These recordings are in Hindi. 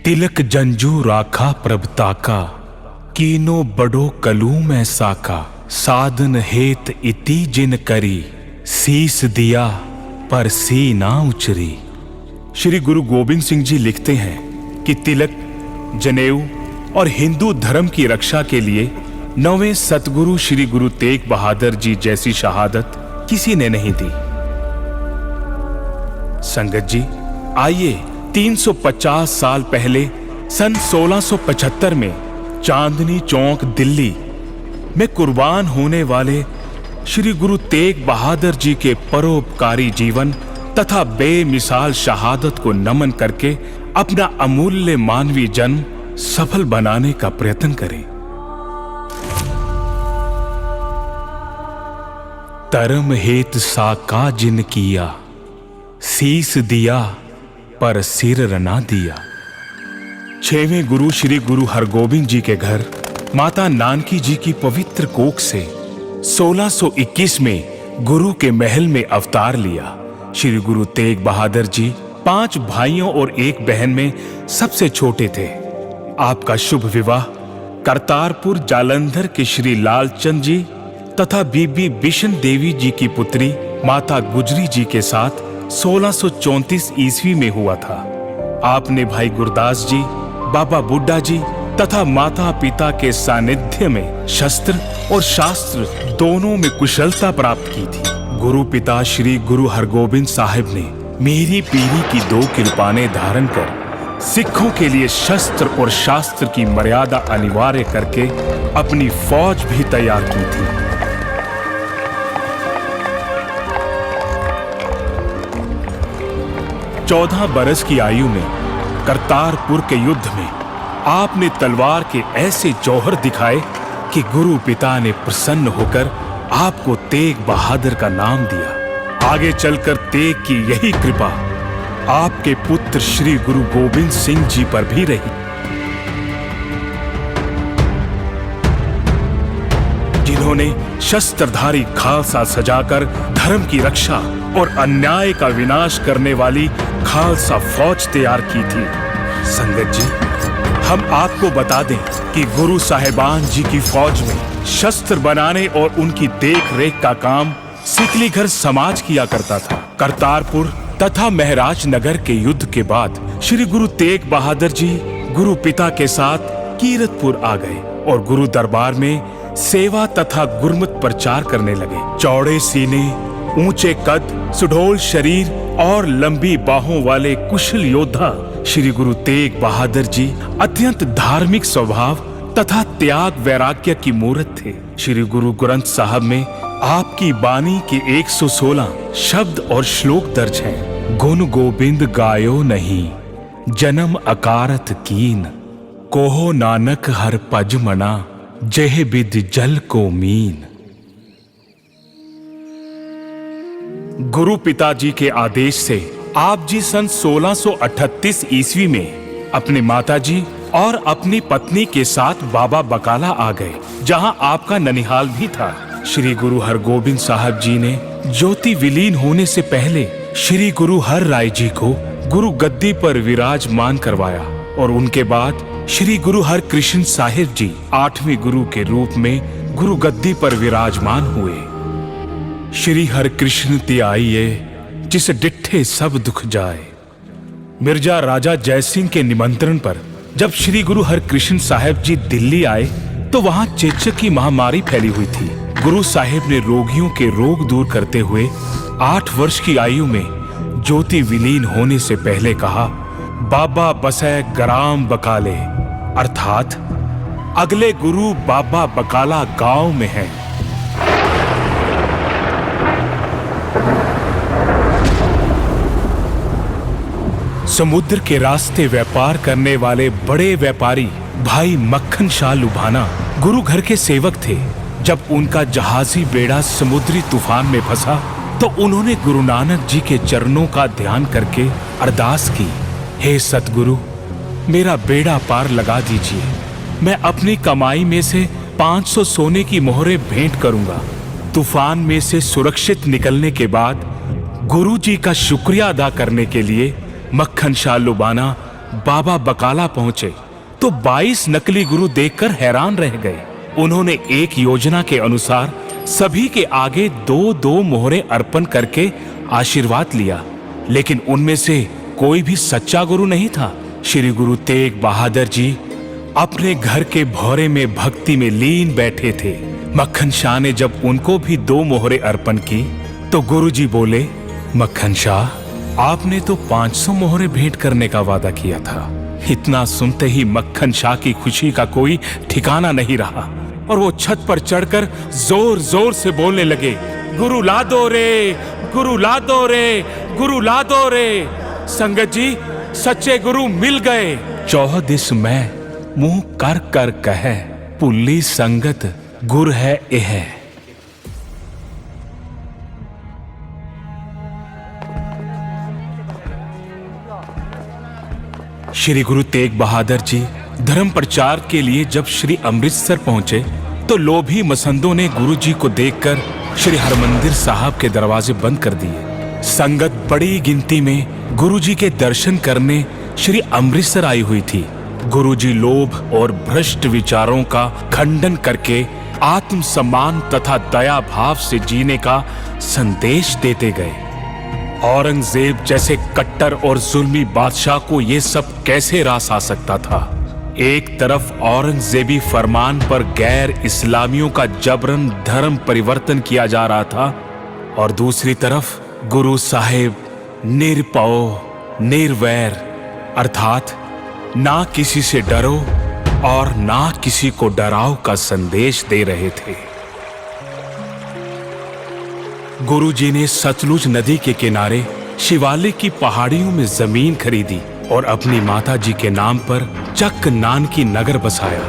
तिलक जंजू राखा प्रभता का, कीनो बड़ो कलू में साका, साधन हेत इति जिन करी, शीस दिया पर सी ना उचरी। श्री गुरु गोविंद सिंह जी लिखते हैं कि तिलक, जनेऊ और हिंदू धर्म की रक्षा के लिए 9वें सतगुरु श्री गुरु तेग बहादुर जी जैसी शहादत किसी ने नहीं दी। संगत जी, आइए 350 साल पहले सन 1675 में चांदनी चौक दिल्ली में कुर्बान होने वाले श्री गुरु तेग बहादुर जी के परोपकारी जीवन तथा बेमिसाल शहादत को नमन करके अपना अमूल्य मानवीय जन्म सफल बनाने का प्रयत्न करें। धर्म हेत साका जिन किया, शीस दिया पर सिर ना दिया। 6वें गुरु श्री गुरु हरगोबिंद जी के घर माता नानकी जी की पवित्र कोख से 1621 में गुरु के महल में अवतार लिया। श्री गुरु तेग बहादुर जी 5 भाइयों और 1 बहन में सबसे छोटे थे। आपका शुभ विवाह करतारपुर जालंधर के श्री लालचंद जी तथा बीबी बिशन देवी जी की पुत्री माता गुजरी जी के साथ 1634 ईस्वी में हुआ था। आपने भाई गुरदास जी, बाबा बुड्ढा जी तथा माता पिता के सानिध्य में शस्त्र और शास्त्र दोनों में कुशलता प्राप्त की थी। गुरु पिता श्री गुरु हरगोबिंद साहिब ने मेरी पीढ़ी की 2 कृपानें धारण कर सिखों के लिए शस्त्र और शास्त्र की मर्यादा अनिवार्य करके अपनी फौज भी तैयार की थी। चौदह बरस की आयु में करतारपुर के युद्ध में आपने तलवार के ऐसे जौहर दिखाए कि गुरु पिता ने प्रसन्न होकर आपको तेग बहादुर का नाम दिया। आगे चलकर तेग की यही कृपा आपके पुत्र श्री गुरु गोविंद सिंह जी पर भी रही, जिन्होंने शस्त्रधारी खालसा सजाकर धर्म की रक्षा और अन्याय का विनाश करने वाली खालसा फौज तैयार की थी। संगत जी, हम आपको बता दें कि गुरु साहिबान जी की फौज में शस्त्र बनाने और उनकी देख रेख का काम सिकलीघर समाज किया करता था। करतारपुर तथा महराज नगर के युद्ध के बाद श्री गुरु तेग बहादुर जी गुरु पिता के साथ कीरतपुर आ गए और गुरु दरबार में सेवा तथा गुरमत प्रचार करने लगे। चौड़े सीने, ऊंचे कद, सुडौल शरीर और लंबी बाहों वाले कुशल योद्धा श्री गुरु तेग बहादुर जी अत्यंत धार्मिक स्वभाव तथा त्याग वैराग्य की मूर्त थे। श्री गुरु ग्रंथ साहब में आपकी बानी के 116 शब्द और श्लोक दर्ज हैं। गुण गोविंद गायो नहीं, जन्म अकारत कीन, कोहो नानक हर पज मना, जह बिद जल को मीन। गुरु पिताजी के आदेश से आप जी सन 1638 ईस्वी में अपने माताजी और अपनी पत्नी के साथ बाबा बकाला आ गए, जहां आपका ननिहाल भी था। श्री गुरु हरगोबिंद साहब जी ने ज्योति विलीन होने से पहले श्री गुरु हर राय जी को गुरु गद्दी पर विराजमान करवाया और उनके बाद श्री गुरु हर कृष्ण साहिब जी 8वें गुरु के रूप में गुरु गद्दी पर विराजमान हुए। श्री हर कृष्ण ते आइए, जिसे डिठे सब दुख जाए। मिर्जा राजा जयसिंह के निमंत्रण पर जब श्री गुरु हरकृष्ण साहिब जी दिल्ली आए तो वहां चेचक की महामारी फैली हुई थी। गुरु साहिब ने रोगियों के रोग दूर करते हुए 8 वर्ष की आयु में ज्योति विलीन होने से पहले कहा, बाबा बसै ग्राम बकाले, अर्थात अगले गुरु बाबा बकाला गांव में हैं। समुद्र के रास्ते व्यापार करने वाले बड़े व्यापारी भाई मक्खन शाह लुभाना गुरु घर के सेवक थे। जब उनका जहाजी बेड़ा समुद्री तूफान में फंसा तो उन्होंने गुरु नानक जी के चरणों का ध्यान करके अरदास की, हे सतगुरु, मेरा बेड़ा पार लगा दीजिए। मैं अपनी कमाई में से 500 सोने की मोहरें भेंट करूंगा। तूफान में से सुरक्षित निकलने के बाद गुरु जी का शुक्रिया अदा करने के लिए मक्खन शाह लुबाना बाबा बकाला पहुंचे तो 22 नकली गुरु देखकर हैरान रह गए। उन्होंने एक योजना के अनुसार सभी के आगे 2-2 मोहरें अर्पण करके आशीर्वाद लिया, लेकिन उनमें से कोई भी सच्चा गुरु नहीं था। श्री गुरु तेग बहादुर जी अपने घर के भौरे में भक्ति में लीन बैठे थे। मक्खन शाह ने जब उनको भी 2 मोहरें अर्पण की तो गुरुजी बोले, मक्खन शाह, आपने तो 500 मोहरें भेंट करने का वादा किया था। इतना सुनते ही मक्खन शाह की खुशी का कोई ठिकाना नहीं रहा और वो छत पर चढ़कर जोर जोर से बोलने लगे, गुरु ला दो रे, गुरु ला दो रे, गुरु ला दो रे। संगत जी, सच्चे गुरु मिल गए। चौदिस मैं मुंह कर कर कहे, पुल्ली संगत गुर है एह। श्री गुरु तेग बहादुर जी धर्म प्रचार के लिए जब श्री अमृतसर पहुंचे तो लोभी मसंदों ने गुरु जी को देखकर श्री हरमंदिर साहब के दरवाजे बंद कर दिए। संगत बड़ी गिनती में गुरु जी के दर्शन करने श्री अमृतसर आई हुई थी। गुरु जी लोभ और भ्रष्ट विचारों का खंडन करके आत्म सम्मान तथा दया भाव से जीने का संदेश देते गए। औरंगजेब जैसे कट्टर और जुल्मी बादशाह को ये सब कैसे रास आ सकता था। एक तरफ औरंगजेबी फरमान पर गैर इस्लामियों का जबरन धर्म परिवर्तन किया जा रहा था और दूसरी तरफ गुरु साहिब निरपौ निर्वैर अर्थात ना किसी से डरो और ना किसी को डराओ का संदेश दे रहे थे। गुरुजी ने सतलुज नदी के किनारे शिवालिक की पहाड़ियों में जमीन खरीदी और अपनी माता जी के नाम पर चक नानकी नगर बसाया,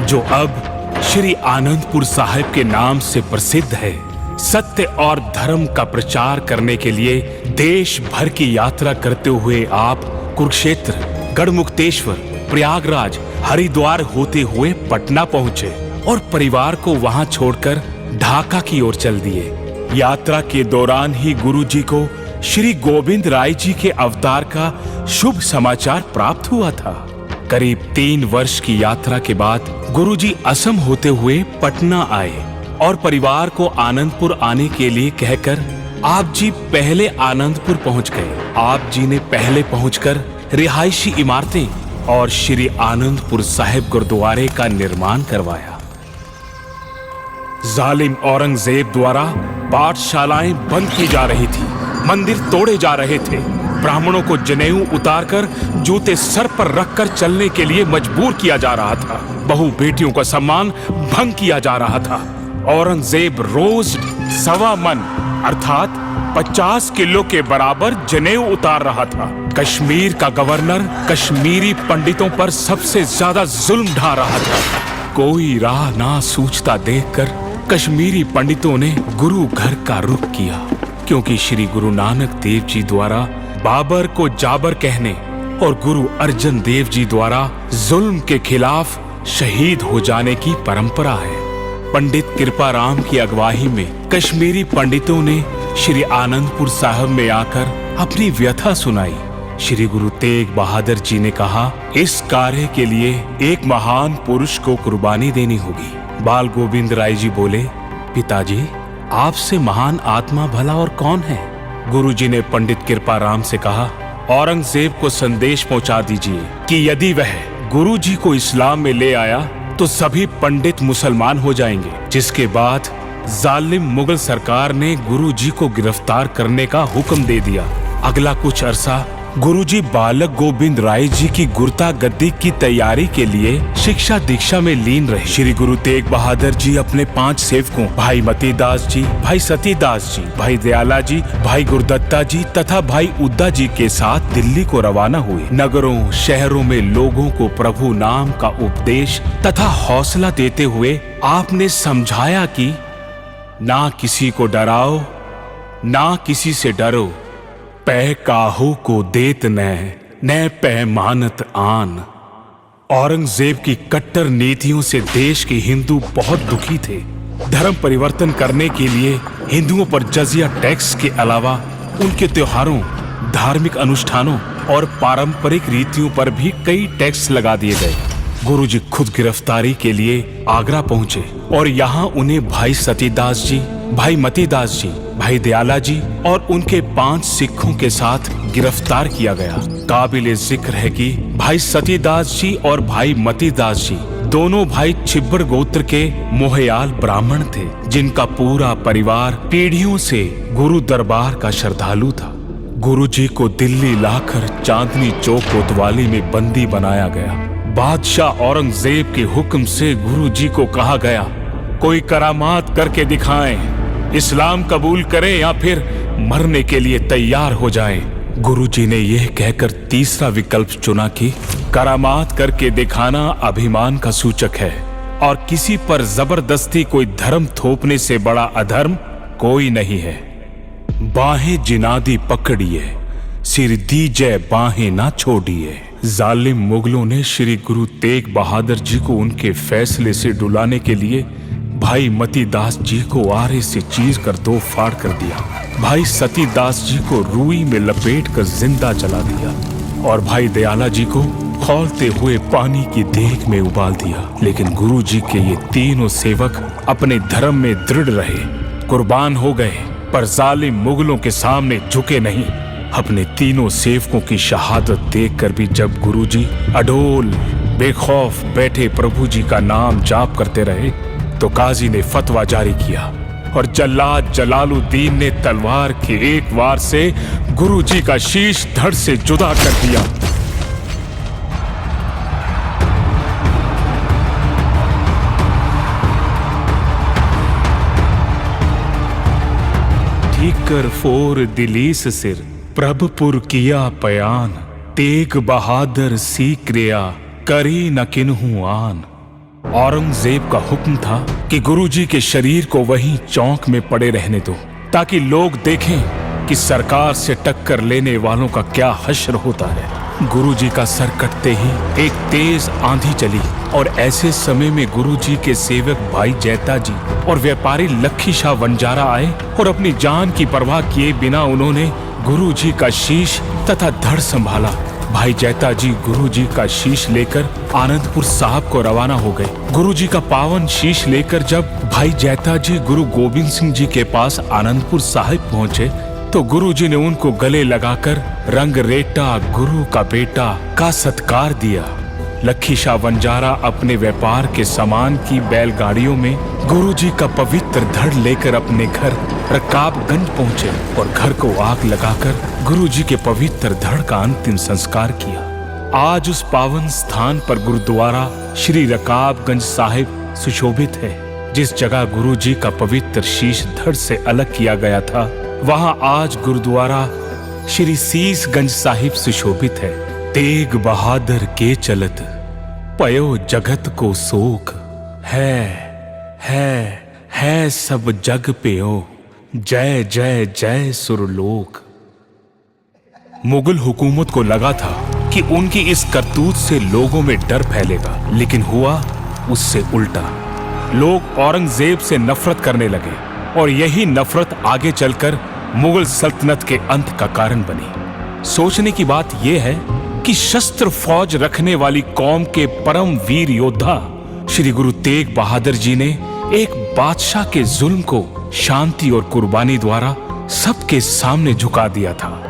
जो अब श्री आनंदपुर साहिब के नाम से प्रसिद्ध है। सत्य और धर्म का प्रचार करने के लिए देश भर की यात्रा करते हुए आप कुरुक्षेत्र, गढ़मुक्तेश्वर, प्रयागराज, हरिद्वार होते हुए पटना पहुंचे और परिवार को वहां छोड़कर ढाका की ओर चल दिए। यात्रा के दौरान ही गुरुजी को श्री गोविंद राय जी के अवतार का शुभ समाचार प्राप्त हुआ था। करीब 3 वर्ष की यात्रा के बाद गुरुजी असम होते हुए पटना आए और परिवार को आनंदपुर आने के लिए कहकर आप जी पहले आनंदपुर पहुंच गए। आप जी ने पहले पहुंचकर रिहायशी इमारतें और श्री आनंदपुर साहिब गुरुद्वारे का निर्माण करवाया। जालिम औरंगजेब द्वारा पाठशालाएं बंद की जा रही थी, मंदिर तोड़े जा रहे थे, ब्राह्मणों को जनेऊ उतारकर जूते सर पर रखकर चलने के लिए मजबूर किया जा रहा था, बहु बेटियों का सम्मान भंग किया जा रहा था। औरंगजेब रोज 1.25 मन अर्थात 50 किलो के बराबर जनेऊ उतार रहा था। कश्मीर का गवर्नर कश्मीरी पंडितों पर सबसे ज्यादा जुल्म ढा रहा था। कोई राह ना सूझता देखकर कश्मीरी पंडितों ने गुरु घर का रुख किया, क्योंकि श्री गुरु नानक देव जी द्वारा बाबर को जाबर कहने और गुरु अर्जन देव जी द्वारा जुल्म के खिलाफ शहीद हो जाने की परंपरा है। पंडित कृपाराम की अगुवाई में कश्मीरी पंडितों ने श्री आनंदपुर साहिब में आकर अपनी व्यथा सुनाई। श्री गुरु तेग बहादुर जी ने कहा, इस कार्य के लिए एक महान पुरुष को कुर्बानी देनी होगी। बाल गोविंद राय जी बोले, पिताजी, आपसे महान आत्मा भला और कौन है? गुरुजी ने पंडित कृपाराम से कहा, औरंगजेब को संदेश पहुंचा दीजिए कि यदि वह गुरुजी को इस्लाम में ले आया तो सभी पंडित मुसलमान हो जाएंगे। जिसके बाद जालिम मुगल सरकार ने गुरुजी को गिरफ्तार करने का हुक्म दे दिया। अगला कुछ अरसा गुरुजी बालक गोविंद राय जी की गुरता गद्दी की तैयारी के लिए शिक्षा दीक्षा में लीन रहे। श्री गुरु तेग बहादुर जी अपने 5 सेवकों भाई मतीदास जी, भाई सतीदास जी, भाई दयाला जी, भाई गुरुदत्ता जी तथा भाई उद्दा जी के साथ दिल्ली को रवाना हुए। नगरों शहरों में लोगों को प्रभु नाम का उपदेश तथा हौसला देते हुए आपने समझाया कि ना किसी को डराओ, ना किसी से डरो, पै काहू को देत न पै मानत आन। औरंगजेब की कट्टर नीतियों से देश के हिंदू बहुत दुखी थे। धर्म परिवर्तन करने के लिए हिंदुओं पर जजिया टैक्स के अलावा उनके त्योहारों, धार्मिक अनुष्ठानों और पारंपरिक रीतियों पर भी कई टैक्स लगा दिए गए। गुरुजी खुद गिरफ्तारी के लिए आगरा पहुंचे और यहाँ उन्हें भाई सतीदास जी, भाई मतीदास जी, भाई दयाला जी और उनके 5 सिखों के साथ गिरफ्तार किया गया। काबिले जिक्र है कि भाई सतीदास जी और भाई मतीदास जी दोनों भाई छिब्बर गोत्र के मोहयाल ब्राह्मण थे, जिनका पूरा परिवार पीढ़ियों से गुरु दरबार का श्रद्धालु था। गुरुजी को दिल्ली लाकर चांदनी चौक कोतवाली में बंदी बनाया गया। बादशाह औरंगजेब के हुक्म से गुरुजी को कहा गया, कोई करामात करके दिखाएं, इस्लाम कबूल करें या फिर मरने के लिए तैयार हो जाएं। गुरुजी ने यह कहकर तीसरा विकल्प चुना कि करामात करके दिखाना अभिमान का सूचक है और किसी पर जबरदस्ती कोई धर्म थोपने से बड़ा अधर्म कोई नहीं है। बाहें जिनादी पकड़िए, सिर दीजिए बाहें ना छोड़िए। जालिम मुगलों ने श्री गुरु तेग बहादुर जी को उनके फैसले से डुलाने के लिए भाई मतीदास जी को आरे से चीर कर 2 फाड़ कर दिया। भाई सतीदास जी को रुई में लपेट कर जिंदा जला दिया और भाई दयाला जी को खौलते हुए पानी की देग में उबाल दिया। लेकिन गुरु जी के ये तीनों सेवक अपने धर्म में दृढ़ रहे, कुर्बान हो गए, पर जालिम मुगलों के सामने झुके नहीं। अपने तीनों सेवकों की शहादत देखकर भी जब गुरुजी अडोल बेखौफ बैठे प्रभु जी का नाम जाप करते रहे तो काजी ने फतवा जारी किया और जल्लाद जलालुद्दीन ने तलवार के एक वार से गुरुजी का शीश धड़ से जुदा कर दिया। ठीकर फोर दिलीस सिर प्रभपुर किया पयान, तेग बहादुर सी क्रिया करी न किन्हू आन। औरंगजेब का हुक्म था कि गुरुजी के शरीर को वहीं चौक में पड़े रहने दो ताकि लोग देखें कि सरकार से टक्कर लेने वालों का क्या हश्र होता है। गुरुजी का सर कटते ही एक तेज आंधी चली और ऐसे समय में गुरुजी के सेवक भाई जैता जी और व्यापारी लखी शाह वंजारा आए और अपनी जान की परवाह किए बिना उन्होंने गुरुजी का शीश तथा धड़ संभाला। भाई जैता जी गुरुजी का शीश लेकर आनंदपुर साहब को रवाना हो गए। गुरुजी का पावन शीश लेकर जब भाई जैता जी गुरु गोविंद सिंह जी के पास आनंदपुर साहिब पहुंचे तो गुरुजी ने उनको गले लगाकर रंगरेटा गुरु का बेटा का सत्कार दिया। लखी शाह वंजारा अपने व्यापार के सामान की बैलगाड़ियों में गुरुजी का पवित्र धड़ लेकर अपने घर रकाबगंज पहुंचे और घर को आग लगाकर गुरुजी के पवित्र धड़ का अंतिम संस्कार किया। आज उस पावन स्थान पर गुरुद्वारा श्री रकाबगंज साहिब सुशोभित है। जिस जगह गुरुजी का पवित्र शीश धड़ से अलग किया गया था वहां आज गुरुद्वारा श्री सीसगंज साहिब सुशोभित है। तेग बहादुर के चलत पयो जगत को सोख है सब जग पेओ जय जय जय सुरलोक। मुगल हुकूमत को लगा था कि उनकी इस करतूत से लोगों में डर फैलेगा, लेकिन हुआ उससे उल्टा। लोग औरंगजेब से नफरत करने लगे और यही नफरत आगे चलकर मुगल सल्तनत के अंत का कारण बनी। सोचने की बात यह है कि शस्त्र फौज रखने वाली कौम के परम वीर योद्धा श्री गुरु तेग बहादुर जी ने एक बादशाह के जुल्म को शांति और कुर्बानी द्वारा सबके सामने झुका दिया था।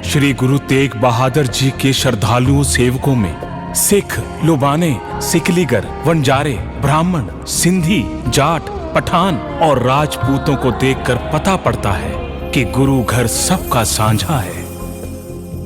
श्री गुरु तेग बहादुर जी के श्रद्धालुओं सेवकों में सिख, लुबाने, सिकलीगर, वंजारे, ब्राह्मण, सिंधी, जाट, पठान और राजपूतों को देखकर पता पड़ता है कि गुरु घर सबका साझा है।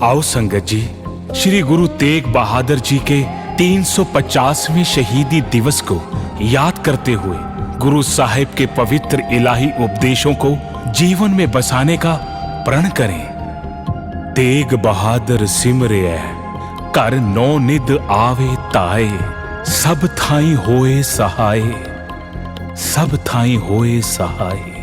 आओ संगत जी, श्री गुरु तेग बहादुर जी के 350वें शहीदी दिवस को याद करते हुए गुरु साहिब के पवित्र इलाही उपदेशों को जीवन में बसाने का प्रण करें। तेग बहादुर सिमरे कर नौ निद आवे ताए, सब थाई होए सहाय, सब थाई होए सहाय।